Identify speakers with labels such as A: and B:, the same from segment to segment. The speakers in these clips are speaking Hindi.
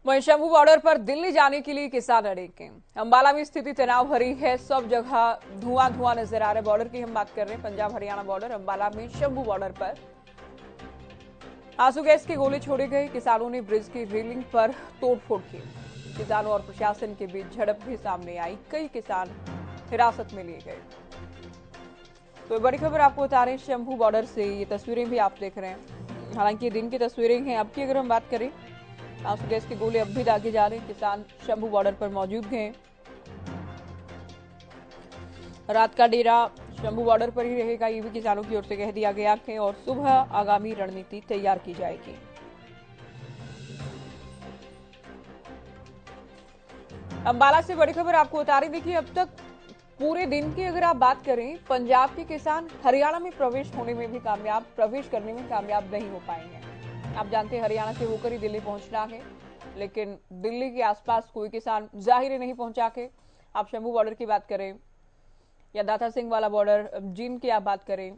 A: वहीं शंभू बॉर्डर पर दिल्ली जाने के लिए किसान अड़ेके। अंबाला में स्थिति तनाव भरी है, सब जगह धुआं धुआं नजर आ रहा है। बॉर्डर की हम बात कर रहे हैं, पंजाब हरियाणा बॉर्डर अंबाला में शंभू बॉर्डर पर आंसू गैस की गोली छोड़ी गई। किसानों ने ब्रिज की रेलिंग पर तोड़फोड़ की। किसानों और प्रशासन के बीच झड़प भी सामने आई, कई किसान हिरासत में लिए गए। तो बड़ी खबर आपको बता रहे हैं शंभू बॉर्डर से, ये तस्वीरें भी आप देख रहे हैं। हालांकि दिन की तस्वीरें हैं। अब की अगर हम बात करें, आंसू गैस के गोले अब भी दागे जा रहे हैं। किसान शंभू बॉर्डर पर मौजूद हैं। रात का डेरा शंभू बॉर्डर पर ही रहेगा, ये भी किसानों की ओर से कह दिया गया है और सुबह आगामी रणनीति तैयार की जाएगी। अंबाला से बड़ी खबर आपको बता रही। देखिए, अब तक पूरे दिन की अगर आप बात करें, पंजाब के किसान हरियाणा में प्रवेश करने में कामयाब नहीं हो पाएंगे। आप जानते हैं हरियाणा से होकर ही दिल्ली पहुंचना है, लेकिन दिल्ली के आसपास कोई किसान जाहिर नहीं पहुंचा के। आप शंभू बॉर्डर की बात करें या दाता सिंह वाला बॉर्डर, जींद की आप बात करें,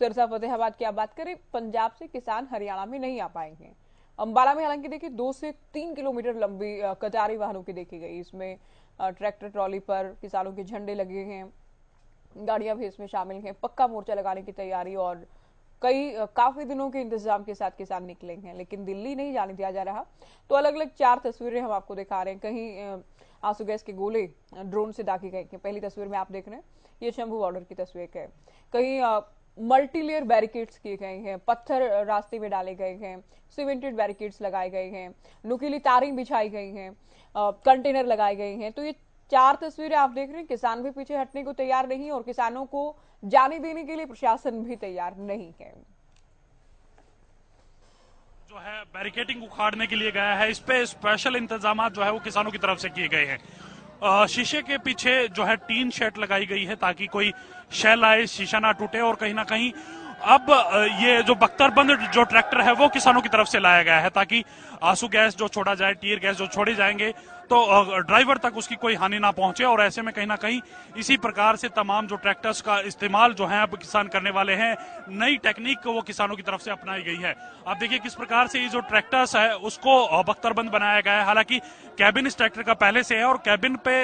A: सिरसा फतेहाबाद की आप बात करें, पंजाब से किसान हरियाणा में नहीं आ पाएंगे। अंबाला में हालांकि देखिए 2 से 3 किलोमीटर लंबी कतारी वाहनों की देखी गई। इसमें ट्रैक्टर ट्रॉली पर किसानों के झंडे लगे हैं, गाड़ियां भी इसमें शामिल हैं। पक्का मोर्चा लगाने की तैयारी और काफी दिनों के इंतजाम के साथ किसान निकले हैं, लेकिन दिल्ली नहीं जाने दिया जा रहा। तो अलग अलग 4 तस्वीरें हम आपको दिखा रहे हैं। कहीं आंसू गैस के गोले ड्रोन से दागे गए। पहली तस्वीर में आप देख रहे हैं, ये शंभू बॉर्डर की तस्वीर है। कहीं मल्टीलेयर बैरिकेड्स किए गए हैं, पत्थर रास्ते में डाले गए हैं, सीमेंटेड बैरिकेड्स लगाए गए हैं, नुकीली तारें बिछाई गई हैं, कंटेनर लगाए गए हैं। तो ये 4 तस्वीरें आप देख रहे हैं। किसान भी पीछे हटने को तैयार नहीं और किसानों को जाने देने के लिए प्रशासन भी तैयार नहीं है।
B: जो है बैरिकेडिंग उखाड़ने के लिए गया है, इस पे स्पेशल इंतजाम जो है वो किसानों की तरफ से किए गए हैं। शीशे के पीछे जो है टीन शेड लगाई गई है ताकि कोई शेल आए, शीशा ना टूटे। और कहीं ना कहीं अब ये जो बख्तरबंद जो ट्रैक्टर है वो किसानों की तरफ से लाया गया है ताकि आंसू गैस जो छोड़ा जाए, टीयर गैस जो छोड़े जाएंगे तो ड्राइवर तक उसकी कोई हानि ना पहुंचे। और ऐसे में कहीं ना कहीं इसी प्रकार से तमाम जो ट्रैक्टर्स का इस्तेमाल जो है अब किसान करने वाले हैं, नई टेक्निक वो किसानों की तरफ से अपनाई गई है। आप देखिए किस प्रकार से ये जो ट्रैक्टर्स है उसको बख्तरबंद बनाया गया है। हालांकि कैबिन इस ट्रैक्टर का पहले से है और कैबिन पे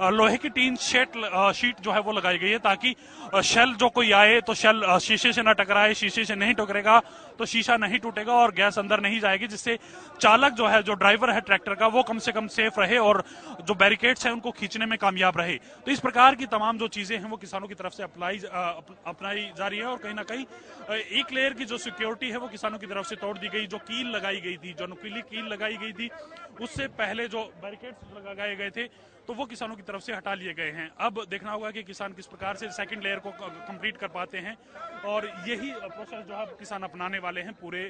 B: लोहे की टीन शीट जो है वो लगाई गई है ताकि शेल जो कोई आए तो शेल शीशे से ना टकराए, शीशे से नहीं टकरेगा तो शीशा नहीं टूटेगा और गैस अंदर नहीं जाएगी, जिससे चालक जो है, जो ड्राइवर है ट्रैक्टर का, वो कम से कम सेफ रहे और जो बैरिकेड्स हैं उनको खींचने में कामयाब रहे। तो इस प्रकार की तमाम जो चीजें हैं वो किसानों की तरफ से अपनाई जा रही है। और कहीं ना कहीं एक लेयर की जो सिक्योरिटी है वो किसानों की तरफ से तोड़ दी गई। जो कील लगाई गई थी, जो नुकीली कील लगाई गई थी, उससे पहले जो बैरिकेड्स लगाए गए थे तो वो किसानों की तरफ से हटा लिए गए हैं। अब देखना होगा कि किसान किस प्रकार से सेकंड लेयर को कंप्लीट कर पाते हैं और यही प्रोसेस जो है किसान अपनाने वाले हैं पूरे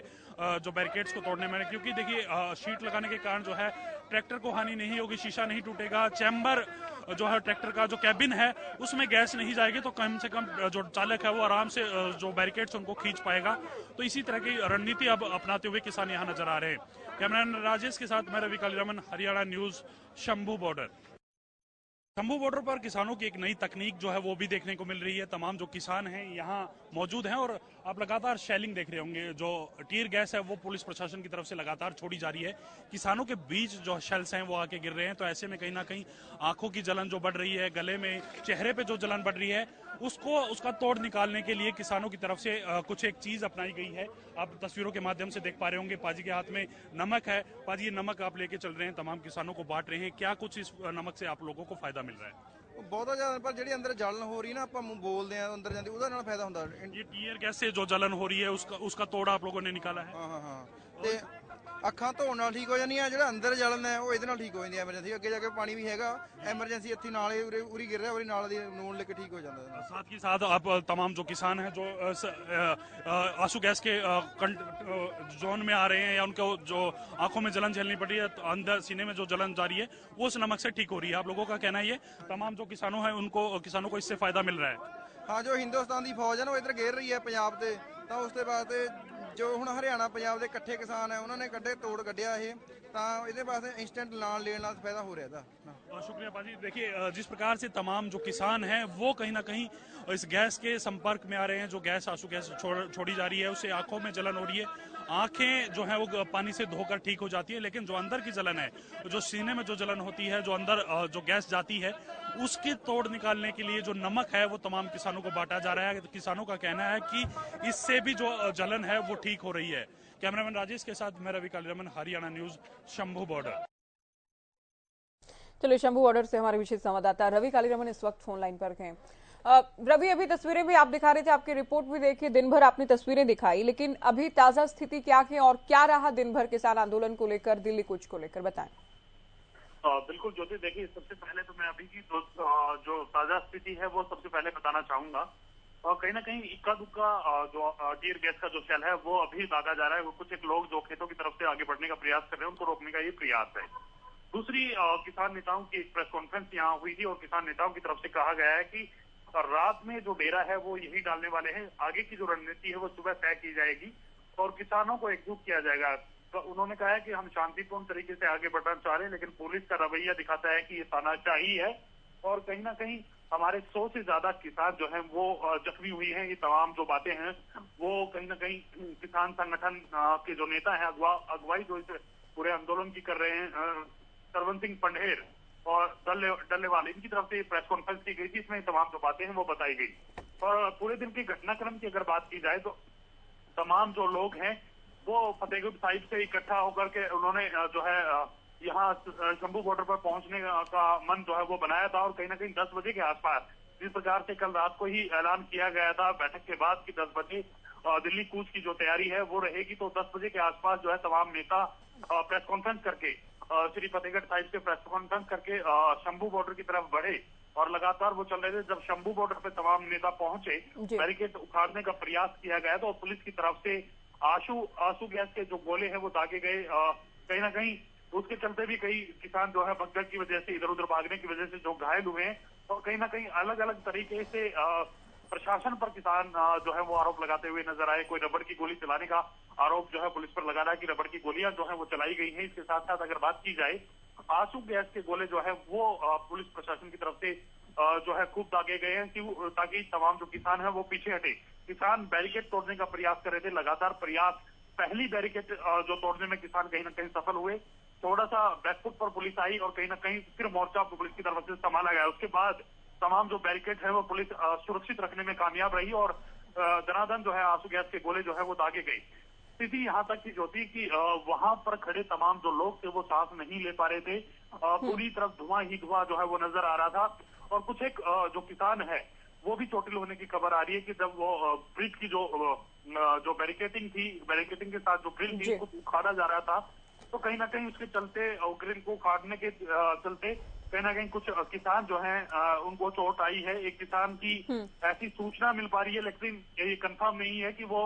B: जो बैरिकेड्स को तोड़ने में। क्योंकि देखिए शीट लगाने के कारण जो है ट्रैक्टर को हानि नहीं होगी, शीशा नहीं टूटेगा, चैम्बर जो है ट्रैक्टर का जो कैबिन है उसमें गैस नहीं जाएगी, तो कम से कम जो चालक है वो आराम से जो बैरिकेड्स उनको खींच पाएगा। तो इसी तरह की रणनीति अब अपनाते हुए किसान यहाँ नजर आ रहे हैं। कैमरामैन राजेश के साथ मैं Ravi Kaliraman, Haryana news, Shambhu border. Shambhu border पर किसानों की एक नई तकनीक जो है वो भी देखने को मिल रही है। तमाम जो किसान हैं यहाँ मौजूद हैं और आप लगातार शेलिंग देख रहे होंगे। जो टीयर गैस है वो पुलिस प्रशासन की तरफ से लगातार छोड़ी जा रही है। किसानों के बीच जो शेल्स हैं वो आके गिर रहे हैं। तो ऐसे में कहीं ना कहीं आंखों की जलन जो बढ़ रही है, गले में, चेहरे पे जो जलन बढ़ रही है, उसका तोड़ निकालने के लिए किसानों की तरफ से कुछ एक चीज अपनाई गई है। आप तस्वीरों के माध्यम से देख पा रहे होंगे, पाजी के हाथ में नमक है। पाजी, ये नमक आप लेके चल रहे हैं, तमाम किसानों को बांट रहे हैं, क्या कुछ इस नमक से आप लोगों को फायदा मिल रहा है?
C: ਬਹੁਤ ਜ਼ਿਆਦਾ ਪਰ ਜਿਹੜੀ ਅੰਦਰ ਜਲਨ ਹੋ ਰਹੀ ਨਾ, ਆਪਾਂ ਮੂੰਹ ਬੋਲਦੇ ਆ ਅੰਦਰ ਜਾਂਦੀ, ਉਹਦੇ ਨਾਲ ਫਾਇਦਾ ਹੁੰਦਾ।
B: ये टीयर गैस से जो जलन हो रही है उसका तोड़ आप लोगों ने निकाला है?
C: ਹਾਂ ਹਾਂ ਹਾਂ ਤੇ ਅੱਖਾਂ ਧੋਣ ਨਾਲ ਠੀਕ ਹੋ ਜਾਂਦੀਆਂ। ਜਿਹੜਾ ਅੰਦਰ ਜਲਨ ਹੈ ਉਹ ਇਹਦੇ ਨਾਲ ਠੀਕ ਹੋ ਜਾਂਦੀ ਹੈ। ਐਮਰਜੈਂਸੀ ਅੱਗੇ ਜਾ ਕੇ ਪਾਣੀ ਵੀ ਹੈਗਾ, ਐਮਰਜੈਂਸੀ ਇੱਥੇ ਨਾਲ ਹੀ ਉਰੀ ਗਿਰ ਰਿਹਾ, ਉਰੀ ਨਾਲ ਦੀ ਨੂਨ ਲੈ ਕੇ ਠੀਕ ਹੋ ਜਾਂਦਾ।
B: साथ ही साथ आप तमाम जो किसान हैं जो आंसू गैस के जोन में आ रहे हैं या उनको जो आंखों में जलन झेलनी पड़ रही है, तो अंदर सीने में जो जलन जा रही है वो उस नमक से ठीक हो रही है। आप लोगों का कहना है ये तमाम जो किसानों हैं किसानों को इससे फायदा मिल रहा है?
C: ਹਾਂ, ਜੋ ਹਿੰਦੁਸਤਾਨ ਦੀ ਫੌਜ ਹੈ ਨਾ ਉਹ ਇੱਧਰ ਘੇਰ ਰਹੀ ਹੈ ਪੰਜਾਬ ਤੇ, ਤਾਂ ਉਸ ਦੇ ਵਾਸਤੇ ਜੋ ਹੁਣ ਹਰਿਆਣਾ ਪੰਜਾਬ ਦੇ ਇਕੱਠੇ ਕਿਸਾਨ ਹੈ ਉਹਨਾਂ ਨੇ ਤੋੜ ਕੱਢਿਆ ਇਹ, ਤਾਂ ਇਹਦੇ ਵਾਸਤੇ ਇੰਸਟੈਂਟ ਲਾਣ ਲੈਣ ਨਾਲ ਫਾਇਦਾ ਹੋ ਰਿਹਾ ਇਹਦਾ।
B: शुक्रिया बाजी। देखिए जिस प्रकार से तमाम जो किसान हैं वो कहीं ना कहीं इस गैस के संपर्क में आ रहे हैं। जो गैस आंसू गैस छोड़ी जा रही है उससे आंखों में जलन हो रही है, आंखें जो है वो पानी से धोकर ठीक हो जाती है, लेकिन जो अंदर की जलन है, जो सीने में जो जलन होती है, जो अंदर जो गैस जाती है, उसकी तोड़ निकालने के लिए जो नमक है वो तमाम किसानों को बांटा जा रहा है। तो किसानों का कहना है कि इससे भी जो जलन है वो ठीक हो रही है। कैमरामैन राजेश के साथ मैं रवि कालीरमन, हरियाणा न्यूज, शंभू बॉर्डर।
A: चलिए, शंभू बॉर्डर से हमारे विशेष संवाददाता रवि कालीरमन इस वक्त फोन लाइन पर हैं। रवि, अभी तस्वीरें भी आप दिखा रहे थे, आपकी रिपोर्ट भी देखी, दिन भर आपने तस्वीरें दिखाई, लेकिन अभी ताजा स्थिति क्या है और क्या रहा दिन भर किसान आंदोलन को लेकर, दिल्ली कूच को लेकर, बताएं।
D: बिल्कुल ज्योति, देखिए सबसे पहले तो मैं अभी की जो ताजा स्थिति है वो सबसे पहले बताना चाहूंगा। और कहीं ना कहीं इक्का दुक्का जो टीयर गैस का जो शेल है वो अभी दागा जा रहा है। वो कुछ एक लोग जो खेतों की तरफ से आगे बढ़ने का प्रयास कर रहे हैं, उनको रोकने का ये प्रयास है। दूसरी, किसान नेताओं की एक प्रेस कॉन्फ्रेंस यहाँ हुई थी और किसान नेताओं की तरफ से कहा गया है कि रात में जो डेरा है वो यही डालने वाले हैं, आगे की जो रणनीति है वो सुबह तय की जाएगी और किसानों को एकजुट किया जाएगा। तो उन्होंने कहा है कि हम शांतिपूर्ण तरीके से आगे बढ़ना चाह रहे हैं, लेकिन पुलिस का रवैया दिखाता है कि ये तानाशाही है और कहीं ना कहीं हमारे 100 से ज्यादा किसान जो हैं वो जख्मी हुई हैं। ये तमाम जो बातें हैं वो कहीं ना कहीं किसान संगठन के जो नेता हैं, अगुवाई जो इस पूरे आंदोलन की कर रहे हैं, सरवन सिंह पंढेर और डल्लेवाल, इनकी तरफ से प्रेस कॉन्फ्रेंस की गई थी। इसमें तमाम जो बातें हैं वो बताई गई। और पूरे दिन के घटनाक्रम की अगर बात की जाए तो तमाम जो लोग हैं वो फतेहगढ़ साहिब से इकट्ठा होकर के उन्होंने जो है यहाँ शंभू बॉर्डर पर पहुंचने का मन जो है वो बनाया था। और कहीं ना कहीं 10 बजे के आसपास, जिस प्रकार से कल रात को ही ऐलान किया गया था बैठक के बाद कि 10 बजे दिल्ली कूच की जो तैयारी है वो रहेगी, तो 10 बजे के आसपास जो है तमाम नेता प्रेस कॉन्फ्रेंस करके श्री फतेहगढ़ साहिब से प्रेस कॉन्फ्रेंस करके शंभू बॉर्डर की तरफ बढ़े और लगातार वो चल रहे थे। जब शंभू बॉर्डर पे तमाम नेता पहुंचे, बैरिकेड उखाड़ने का प्रयास किया गया तो पुलिस की तरफ से आंसू गैस के जो गोले हैं वो दागे गए। कहीं ना कहीं उसके चलते भी कई किसान जो है भगदड़ की वजह से, इधर उधर भागने की वजह से जो घायल हुए हैं। और कहीं ना कहीं अलग अलग तरीके से प्रशासन पर किसान जो है वो आरोप लगाते हुए नजर आए। कोई रबड़ की गोली चलाने का आरोप जो है पुलिस पर लगा रहा है कि रबड़ की गोलियां जो है वो चलाई गई हैं। इसके साथ साथ अगर बात की जाए, आंसू गैस के गोले जो है वो पुलिस प्रशासन की तरफ से जो है खूब दागे गए हैं कि ताकि तमाम जो किसान है वो पीछे हटे। किसान बैरिकेड तोड़ने का प्रयास कर रहे थे, लगातार प्रयास। पहली बैरिकेड जो तोड़ने में किसान कहीं ना कहीं सफल हुए, थोड़ा सा बैकफुट पर पुलिस आई और कहीं ना कहीं फिर मोर्चा पुलिस की तरफ से संभाला गया। उसके बाद तमाम जो बैरिकेड है वो पुलिस सुरक्षित रखने में कामयाब रही और दनादन जो है आंसू गैस के गोले जो है वो दागे गए। स्थिति यहाँ तक की होती कि वहां पर खड़े तमाम जो लोग थे वो सांस नहीं ले पा रहे थे। पूरी तरफ धुआं ही धुआं जो है वो नजर आ रहा था। और कुछ एक जो किसान है वो भी चोटिल होने की खबर आ रही है कि जब वो ब्रिज की जो बैरिकेटिंग थी, बैरिकेटिंग के साथ जो ग्रिल थी उसको उखाड़ा जा रहा था, तो कहीं ना कहीं उसके चलते ग्रिल को उखाड़ने के चलते कहीं ना कहीं कुछ किसान जो हैं उनको चोट आई है। एक किसान की ऐसी सूचना मिल पा रही है, लेकिन ये कंफर्म नहीं है कि वो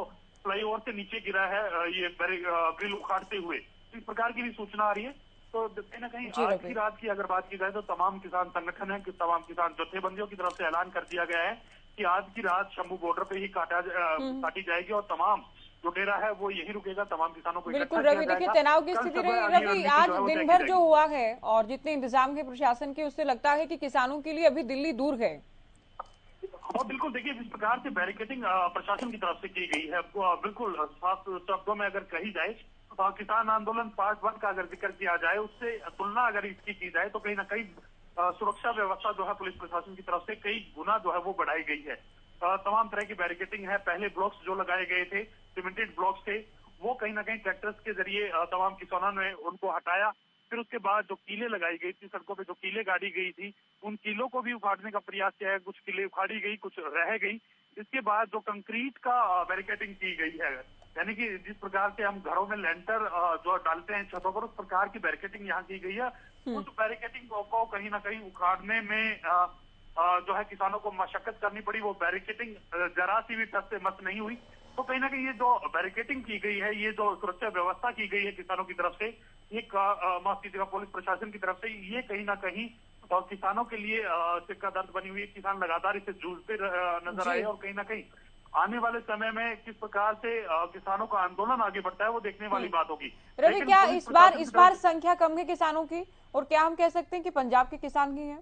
D: फ्लाईओवर से नीचे गिरा है ये ग्रिल उखाड़ते हुए, इस प्रकार की भी सूचना आ रही है। तो कहीं ना कहीं आज की रात की अगर बात की जाए तो तमाम किसान संगठन है कि तमाम किसान जत्थेबंदियों की तरफ से ऐलान कर दिया गया है कि आज की रात शंभू बॉर्डर पे ही काटी जाएगी और तमाम जो डेरा है वो यही रुकेगा। तमाम किसानों को
A: बिल्कुल रवि, देखिए तनाव की स्थिति रही रवि, आज दिन भर जो हुआ है और जितने इंतजाम के प्रशासन के, उससे लगता है कि किसानों के लिए अभी दिल्ली दूर है।
D: और बिल्कुल देखिए, जिस प्रकार से बैरिकेडिंग प्रशासन की तरफ से की गई है, बिल्कुल साफ शब्दों में अगर कही जाए, किसान आंदोलन पार्ट 1 का अगर जिक्र किया जाए, उससे तुलना अगर इसकी की जाए तो कहीं ना कहीं सुरक्षा व्यवस्था जो है पुलिस प्रशासन की तरफ से कई गुना जो है वो बढ़ाई गई है। तमाम तरह की बैरिकेडिंग है। पहले ब्लॉक्स जो लगाए गए थे, सीमेंटेड ब्लॉक्स थे, वो कहीं ना कहीं ट्रैक्टर्स के जरिए तमाम किसानों ने उनको हटाया। फिर उसके बाद जो कीले लगाई गई थी, सड़कों पे जो कीले गाड़ी गई थी, उन कीलों को भी उखाड़ने का प्रयास किया है। कुछ कीले उखाड़ी गई, कुछ रह गई। इसके बाद जो कंक्रीट का बैरिकेडिंग की गई है, यानी कि जिस प्रकार से हम घरों में लेंटर जो डालते हैं छतों पर, उस प्रकार की बैरिकेडिंग यहाँ की गई है। उस बैरिकेडिंग को कहीं ना कहीं उखाड़ने में जो है किसानों को मशक्कत करनी पड़ी। वो बैरिकेडिंग जरा सी भी टस से मस नहीं हुई। तो कहीं ना कहीं ये जो बैरिकेडिंग की गई है, ये जो सुरक्षा व्यवस्था की गई है किसानों की तरफ से, एक माफ कीजिएगा पुलिस प्रशासन की तरफ से, ये कहीं ना कहीं और किसानों के लिए सिक्का दर्द बनी हुई है। किसान लगातार इसे जूझते नजर आए और कहीं ना कहीं आने वाले समय में किस प्रकार से किसानों का आंदोलन आगे बढ़ता है वो देखने वाली बात होगी।
A: रवि, क्या इस बार संख्या कम है किसानों की, और क्या हम कह सकते हैं कि पंजाब के किसान की है?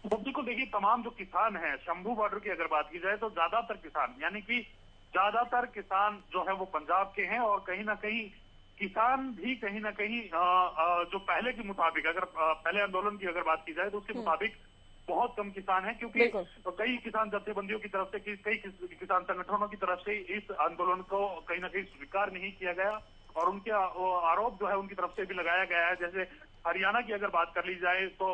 D: बिल्कुल देखिए, तमाम जो किसान हैं शंभू बॉर्डर की अगर बात की जाए तो ज्यादातर किसान, यानी कि ज्यादातर किसान जो है वो पंजाब के हैं और कहीं ना कहीं किसान भी कहीं ना कहीं जो पहले के मुताबिक, अगर पहले आंदोलन की अगर बात की जाए तो उसके मुताबिक बहुत कम किसान हैं, क्योंकि कई किसान जत्थेबंदियों की तरफ से, कई किसान संगठनों की तरफ से इस आंदोलन को कहीं ना कहीं स्वीकार नहीं किया गया और उनके आरोप जो है उनकी तरफ से भी लगाया गया है। जैसे हरियाणा की अगर बात कर ली जाए तो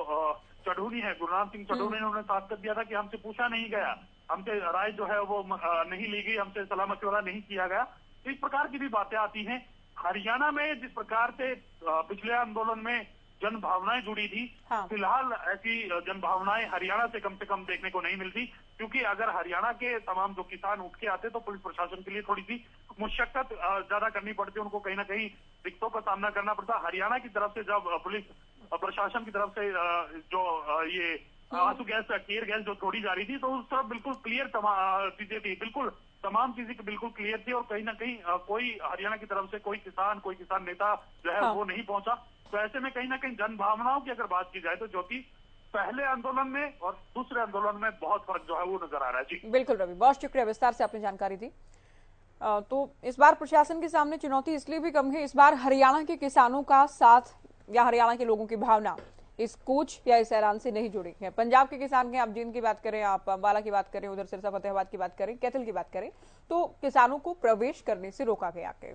D: चढ़ूनी है, गुरनाम सिंह चढ़ूनी ने उन्होंने साफ कर दिया था कि हमसे पूछा नहीं गया, हमसे राय जो है वो नहीं ली गई, हमसे सलाह मशवरा नहीं किया गया। इस प्रकार की भी बातें आती हैं। हरियाणा में जिस प्रकार से पिछले आंदोलन में जन भावनाएं जुड़ी थी, फिलहाल ऐसी जन भावनाएं हरियाणा से कम देखने को नहीं मिलती, क्योंकि अगर हरियाणा के तमाम जो किसान उठ के आते तो पुलिस प्रशासन के लिए थोड़ी सी मुशक्कत ज्यादा करनी पड़ती, उनको कहीं ना कहीं दिक्कतों का सामना करना पड़ता। हरियाणा की तरफ से जब पुलिस प्रशासन की तरफ से जो ये आंसू गैस, टीयर गैस जो छोड़ी जा रही थी, तो उस तरफ बिल्कुल क्लियर चीजें थी, बिल्कुल तमाम चीजें बिल्कुल क्लियर थी और कहीं ना कहीं कोई हरियाणा की तरफ से कोई किसान नेता जो है वो नहीं पहुंचा। तो ऐसे में कहीं ना कहीं जन भावनाओं की अगर बात की जाए तो ज्योति, पहले आंदोलन में और दूसरे आंदोलन में बहुत फर्क जो है वो नजर आ रहा है। जी
A: बिल्कुल रवि, बहुत शुक्रिया, विस्तार से आपने जानकारी दी। तो इस बार प्रशासन के सामने चुनौती इसलिए भी कम है, इस बार हरियाणा के किसानों का साथ या हरियाणा के लोगों की भावना इस कूच या इस ऐलान से नहीं जुड़ी है। पंजाब के किसान के, आप जींद की बात करें, आप अंबाला की बात करें, उधर सिरसा फतेहाबाद की बात करें, कैथल की बात करें, तो किसानों को प्रवेश करने से रोका गया है।